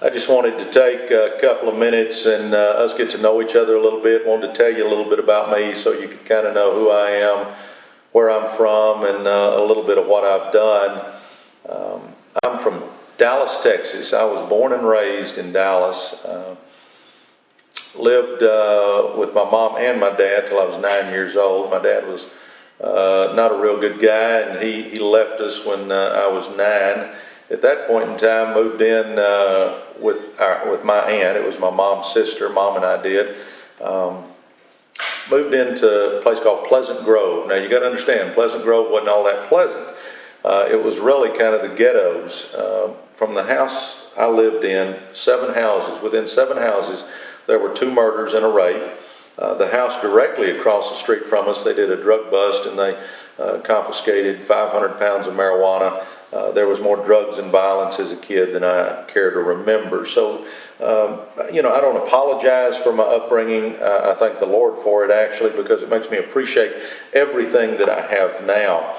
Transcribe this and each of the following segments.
I just wanted to take a couple of minutes and us get to know each other a little bit. Wanted to tell you a little bit about me so you can kind of know who I am, where I'm from, and a little bit of what I've done. I'm from Dallas, Texas. I was born and raised in Dallas. Lived with my mom and my dad till I was 9 years old. My dad was not a real good guy, and he left us when I was 9. At that point in time, moved in with my aunt. It was my mom's sister. Mom and I did. Moved into a place called Pleasant Grove. Now you got to understand, Pleasant Grove wasn't all that pleasant. It was really kind of the ghettos. From the house I lived in, 7 houses. Within 7 houses, there were 2 murders and a rape. The house directly across the street from us, they did a drug bust and they confiscated 500 pounds of marijuana. There was more drugs and violence as a kid than I care to remember. So, I don't apologize for my upbringing. I thank the Lord for it, actually, because it makes me appreciate everything that I have now.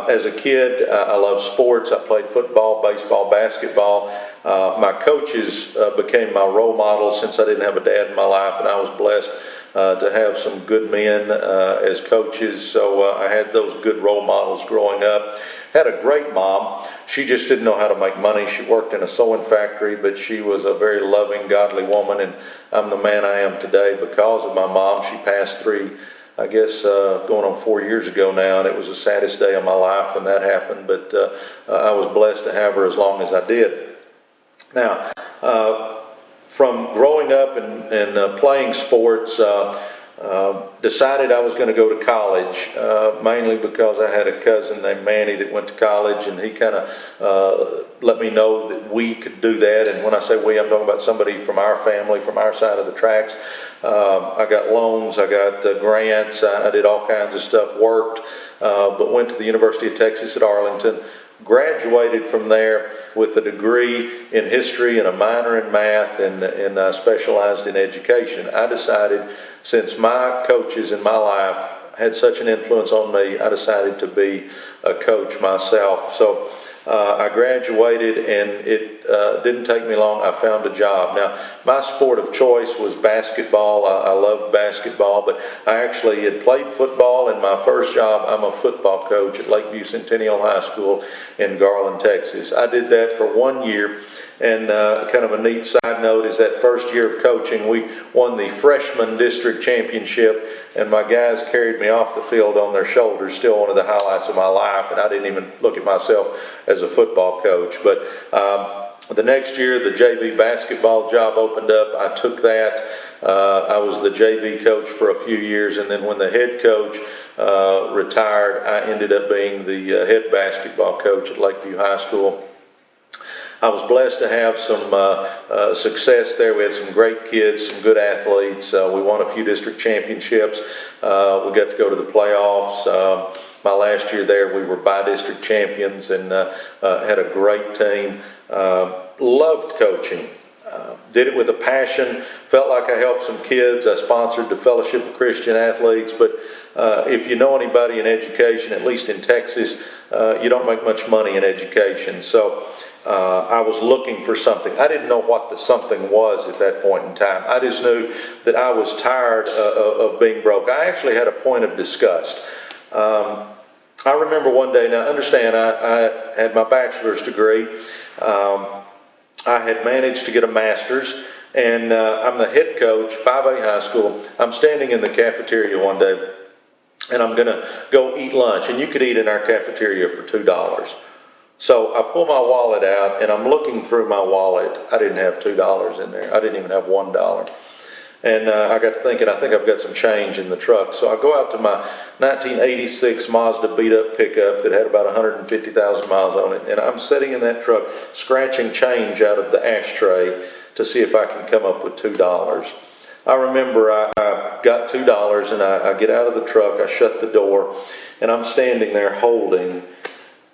As a kid, I loved sports. I played football, baseball, basketball. My coaches became my role models since I didn't have a dad in my life, and I was blessed to have some good men as coaches. So I had those good role models growing up. Had a great mom. She just didn't know how to make money. She worked in a sewing factory, but she was a very loving, godly woman, and I'm the man I am today because of my mom. She passed through, I guess, going on 4 years ago now, and it was the saddest day of my life when that happened, but I was blessed to have her as long as I did. Now, from growing up and playing sports, decided I was going to go to college, mainly because I had a cousin named Manny that went to college, and he kind of let me know that we could do that. And when I say we, I'm talking about somebody from our family, from our side of the tracks. I got loans, I got grants, I did all kinds of stuff, worked, but went to the University of Texas at Arlington. Graduated from there with a degree in history and a minor in math, and specialized in education. I decided, since my coaches in my life had such an influence on me, I decided to be a coach myself. So I graduated, and it didn't take me long. I found a job. Now, my sport of choice was basketball. I loved basketball, but I actually had played football. In my first job, I'm a football coach at Lakeview Centennial High School in Garland, Texas. I did that for 1 year. And kind of a neat side note is that first year of coaching, we won the freshman district championship, and my guys carried me off the field on their shoulders, still one of the highlights of my life, and I didn't even look at myself as a football coach. But the next year, the JV basketball job opened up. I took that. I was the JV coach for a few years, and then when the head coach retired, I ended up being the head basketball coach at Lakeview High School. I was blessed to have some success there. We had some great kids, some good athletes. We won a few district championships. We got to go to the playoffs. My last year there, we were by-district champions, and had a great team. Loved coaching. Did it with a passion. Felt like I helped some kids. I sponsored the Fellowship of Christian Athletes. But if you know anybody in education, at least in Texas, you don't make much money in education. So I was looking for something. I didn't know what the something was at that point in time. I just knew that I was tired of being broke. I actually had a point of disgust. I remember one day, now understand, I had my bachelor's degree. I had managed to get a master's, and I'm the head coach, 5A high school. I'm standing in the cafeteria one day, and I'm going to go eat lunch, and you could eat in our cafeteria for $2. So I pull my wallet out, and I'm looking through my wallet. I didn't have $2 in there. I didn't even have $1. And I got to thinking, I think I've got some change in the truck. So I go out to my 1986 Mazda beat-up pickup that had about 150,000 miles on it, and I'm sitting in that truck scratching change out of the ashtray to see if I can come up with $2. I remember I got $2, and I get out of the truck, I shut the door, and I'm standing there holding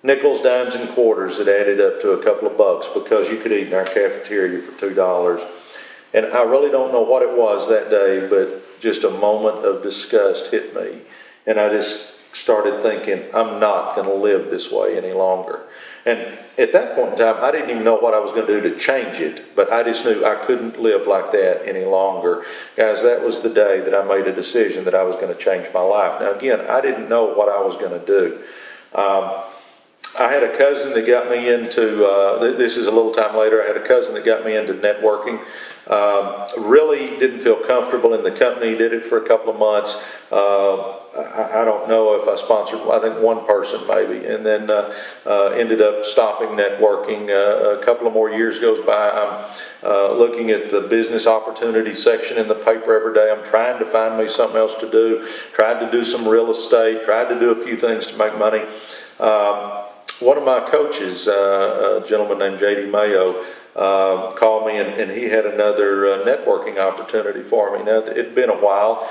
nickels, dimes, and quarters that added up to a couple of bucks because you could eat in our cafeteria for $2. And I really don't know what it was that day, but just a moment of disgust hit me. And I just started thinking, I'm not going to live this way any longer. And at that point in time, I didn't even know what I was going to do to change it, but I just knew I couldn't live like that any longer. Guys, that was the day that I made a decision that I was going to change my life. Now, again, I didn't know what I was going to do. I had a cousin that got me into, this is a little time later, I had a cousin that got me into networking. Really didn't feel comfortable in the company, did it for a couple of months. I don't know if I sponsored, I think one person maybe, and then ended up stopping networking. A couple of more years goes by. I'm looking at the business opportunity section in the paper every day. I'm trying to find me something else to do, tried to do some real estate, tried to do a few things to make money. One of my coaches, a gentleman named J.D. Mayo, called me, and he had another networking opportunity for me. Now, it'd been a while,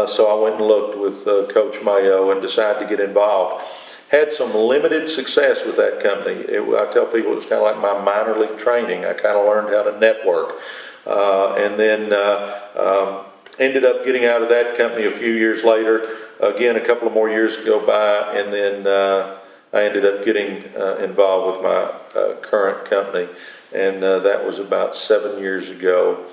so I went and looked with Coach Mayo and decided to get involved. Had some limited success with that company. I tell people it was kind of like my minor league training. I kind of learned how to network. And then ended up getting out of that company a few years later. Again, a couple of more years go by, and then I ended up getting involved with my current company, and that was about 7 years ago.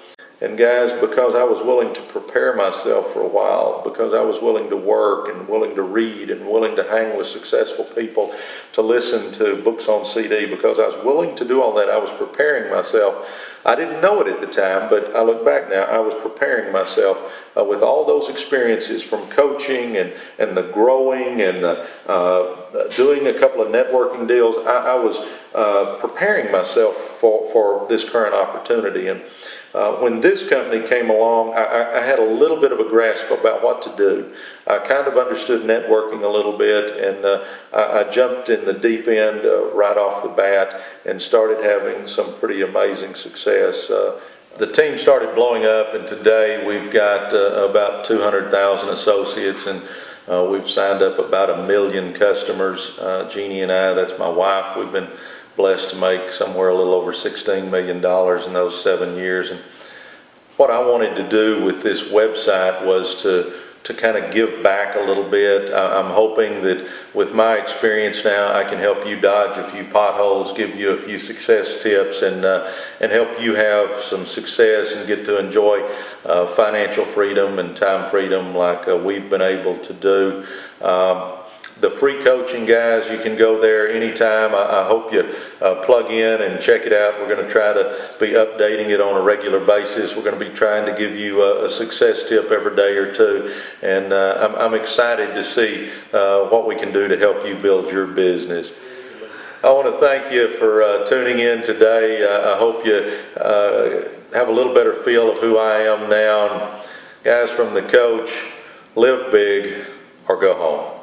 And guys, because I was willing to prepare myself for a while, because I was willing to work and willing to read and willing to hang with successful people, to listen to books on CD, because I was willing to do all that, I was preparing myself. I didn't know it at the time, but I look back now, I was preparing myself with all those experiences from coaching and the growing and doing a couple of networking deals. I was preparing myself for this current opportunity. And when this company came along, I had a little bit of a grasp about what to do. I kind of understood networking a little bit, and I jumped in the deep end right off the bat and started having some pretty amazing success. The team started blowing up, and today we've got about 200,000 associates, and we've signed up about 1 million customers. Jeannie and I, that's my wife, we've been blessed to make somewhere a little over $16 million in those 7 years. And what I wanted to do with this website was to kind of give back a little bit. I'm hoping that with my experience now, I can help you dodge a few potholes, give you a few success tips, and help you have some success and get to enjoy financial freedom and time freedom like we've been able to do. The free coaching, guys, you can go there anytime. I hope you plug in and check it out. We're going to try to be updating it on a regular basis. We're going to be trying to give you a success tip every day or two. And I'm excited to see what we can do to help you build your business. I want to thank you for tuning in today. I hope you have a little better feel of who I am now. And guys, from the coach, live big or go home.